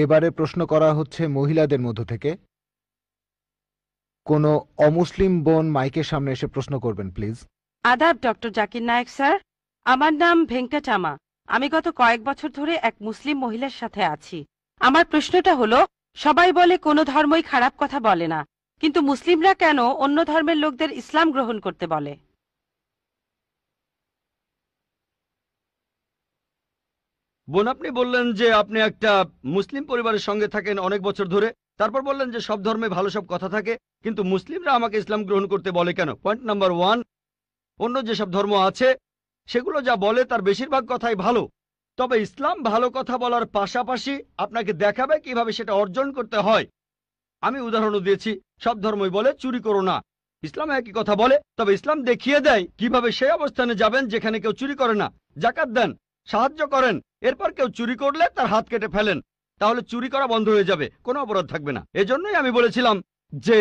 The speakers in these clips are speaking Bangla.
এবারে প্রশ্ন করা হচ্ছে মহিলাদের মধ্য থেকে। কোনো অমুসলিম বোন মাইকের সামনে এসে প্রশ্ন করবেন প্লিজ। আদাব ডক্টর জাকির নায়েক স্যার, আমার নাম ভেঙ্কটাচামা। আমি গত কয়েক বছর ধরে এক মুসলিম মহিলার সাথে আছি। আমার প্রশ্নটা হলো, সবাই বলে কোনো ধর্মই খারাপ কথা বলে না, কিন্তু মুসলিমরা কেন অন্য ধর্মের লোকদের ইসলাম গ্রহণ করতে বলে? বোন, আপনি বললেন যে আপনি একটা মুসলিম পরিবারের সঙ্গে থাকেন অনেক বছর ধরে, তারপর বললেন যে সব ধর্মে ভালো সব কথা থাকে, কিন্তু মুসলিমরা আমাকে ইসলাম গ্রহণ করতে বলে কেন? পয়েন্ট নাম্বার 1, অন্য যেসব ধর্ম আছে সেগুলো যা বলে তার বেশিরভাগ কথাই ভালো, তবে ইসলাম ভালো কথা বলার পাশাপাশি আপনাকে দেখাবে কিভাবে সেটা অর্জন করতে হয়। আমি উদাহরণও দিয়েছি, সব ধর্মই বলে চুরি করো না, ইসলাম একই কথা বলে, তবে ইসলাম দেখিয়ে দেয় কিভাবে সেই অবস্থানে যাবেন যেখানে কেউ চুরি করে না। জাকাত দেন, সাহায্য করেন, এরপর কেউ চুরি করলে তার হাত কেটে ফেলেন, তাহলে চুরি করা বন্ধ হয়ে যাবে, কোনো অপরাধ থাকবে না। এজন্যই আমি বলেছিলাম যে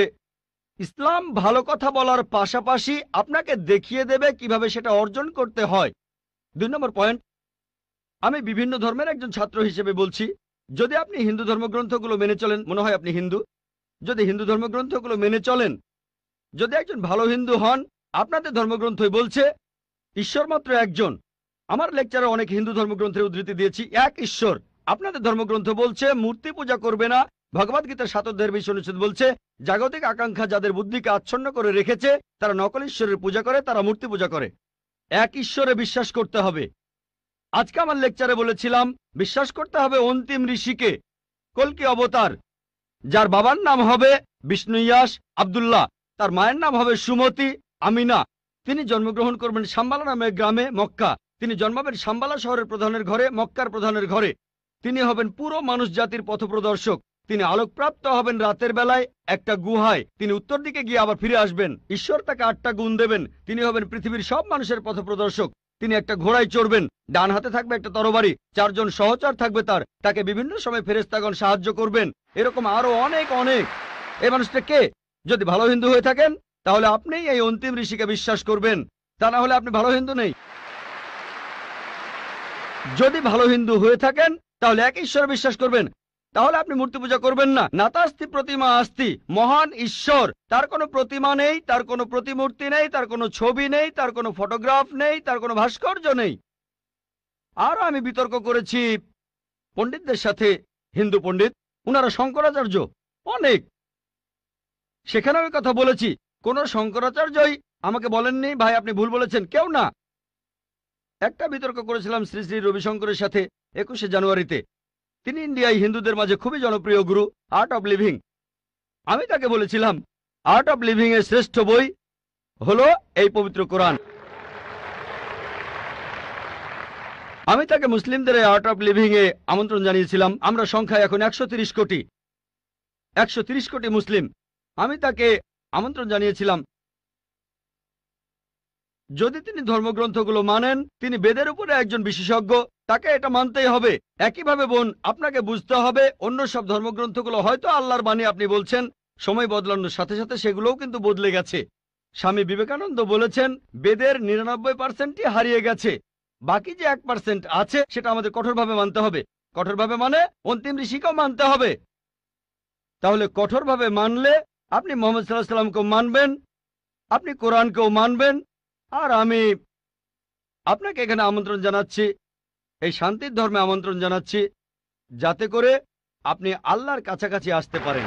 ইসলাম ভালো কথা বলার পাশাপাশি আপনাকে দেখিয়ে দেবে কিভাবে সেটা অর্জন করতে হয়। 2 নম্বর পয়েন্ট, আমি বিভিন্ন ধর্মের একজন ছাত্র হিসেবে বলছি, যদি আপনি হিন্দু ধর্মগ্রন্থগুলো মেনে চলেন, মনে হয় আপনি হিন্দু, যদি হিন্দু ধর্মগ্রন্থগুলো মেনে চলেন, যদি একজন ভালো হিন্দু হন, আপনাদের ধর্মগ্রন্থই বলছে ঈশ্বর মাত্র একজন। আমার লেকচারে অনেক হিন্দু ধর্মগ্রন্থের উদ্ধৃতি দিয়েছি, এক ঈশ্বর। আপনাদের ধর্মগ্রন্থ বলছে মূর্তি পূজা করবে না। ভগবদ্গীতার 7 অধ্যায়ের 20 অনুচ্ছেদ বলছে জাগতিক আকাঙ্ক্ষা যাদের বুদ্ধিকে আচ্ছন্ন করে রেখেছে তারা নকল ঈশ্বরের পূজা করে, তারা মূর্তি পূজা করে। এক ঈশ্বরে বিশ্বাস করতে হবে। আজকে আমার লেকচারে বলেছিলাম বিশ্বাস করতে হবে অন্তিম ঋষিকে, কল্কি অবতার, যার বাবার নাম হবে বিষ্ণু ইয়াস আব্দুল্লাহ, তার মায়ের নাম হবে সুমতি আমিনা। তিনি জন্মগ্রহণ করবেন শাম্বালা নামের গ্রামে মক্কা। তিনি জন্মাবেন শাম্বালা শহরের প্রধানের ঘরে, মক্কার প্রধানের ঘরে। তিনি হবেন পুরো মানুষ জাতির পথপ্রদর্শক। তিনি আলোকপ্রাপ্ত হবেন রাতের বেলায় একটা গুহায়। তিনি উত্তর দিকে গিয়ে আবার ফিরে আসবেন। ঈশ্বর তাকে 8টা গুণ দেবেন। তিনি হবেন পৃথিবীর সব মানুষের পথপ্রদর্শক। তিনি একটা ঘোড়ায় চড়বেন, ডান হাতে থাকবে একটা তরবারি, 4 জন সহচর থাকবে তাকে বিভিন্ন সময় ফেরেশতাগণ সাহায্য করবেন। এরকম আরো অনেক অনেক। এই মানুষটা কে? যদি ভালো হিন্দু হয়ে থাকেন তাহলে আপনি এই অন্তিম ঋষিকে বিশ্বাস করবেন, তা না হলে আপনি ভালো হিন্দু নেই। যদি ভালো হিন্দু হয়ে থাকেন তাহলে এক ঈশ্বরে বিশ্বাস করবেন, তাহলে আপনি মূর্তি পূজা করবেন না। নাতাস্তি প্রতিমা আস্তি, মহান ঈশ্বর, তার কোনো প্রতিমা নেই, তার কোনো প্রতিমূর্তি নেই, তার কোনো ছবি নেই, তার কোনো ফটোগ্রাফ নেই, তার কোনো ভাস্কর্য নেই। আর আমি বিতর্ক করেছি পণ্ডিতদের সাথে, হিন্দু পণ্ডিত, উনারা শঙ্করাচার্য অনেক, সেখানে আমি কথা বলেছি। কোন শঙ্করাচার্যই আমাকে বলেননি ভাই আপনি ভুল বলেছেন, কেউ না। একটা বিতর্ক করেছিলাম শ্রী শ্রী রবিশঙ্করের সাথে 21শে জানুয়ারিতে। তিনি ইন্ডিয়ায় হিন্দুদের মাঝে খুবই জনপ্রিয় গুরু, আর্ট অব লিভিং। আমি তাকে বলেছিলাম আর্ট অব লিভিং এর শ্রেষ্ঠ বই হলো এই পবিত্র কোরআন। আমি তাকে মুসলিমদের এই আর্ট অব লিভিং এ আমন্ত্রণ জানিয়েছিলাম। আমরা সংখ্যায় এখন 130 কোটি, 130 কোটি মুসলিম। আমি তাকে আমন্ত্রণ জানিয়েছিলাম যদি তিনি ধর্মগ্রন্থগুলো মানেন, তিনি বেদের উপরে একজন বিশেষজ্ঞ, তাকে এটা মানতেই হবে। একইভাবে বোন, আপনাকে বুঝতে হবে অন্য সব ধর্মগ্রন্থগুলো হয়তো আল্লাহর বাণী আপনি বলছেন, সময় বদলানোর সাথে সাথে সেগুলোও কিন্তু বদলে গেছে। স্বামী বিবেকানন্দ বলেছেন বেদের 99%ই হারিয়ে গেছে, বাকি যে 1% আছে সেটা আমাদের কঠোরভাবে মানতে হবে। কঠোরভাবে মানে অন্তিম ঋষিকেও মানতে হবে। তাহলে কঠোরভাবে মানলে আপনি মোহাম্মদ সাল্লাল্লাহু আলাইহি ওয়াসাল্লামকেও মানবেন, আপনি কোরআনকেও মানবেন। আর আমি আপনাকে এখানে আমন্ত্রণ জানাচ্ছি, এই শান্তির ধর্মে আমন্ত্রণ জানাচ্ছি, যাতে করে আপনি আল্লাহর কাছাকাছি আসতে পারেন।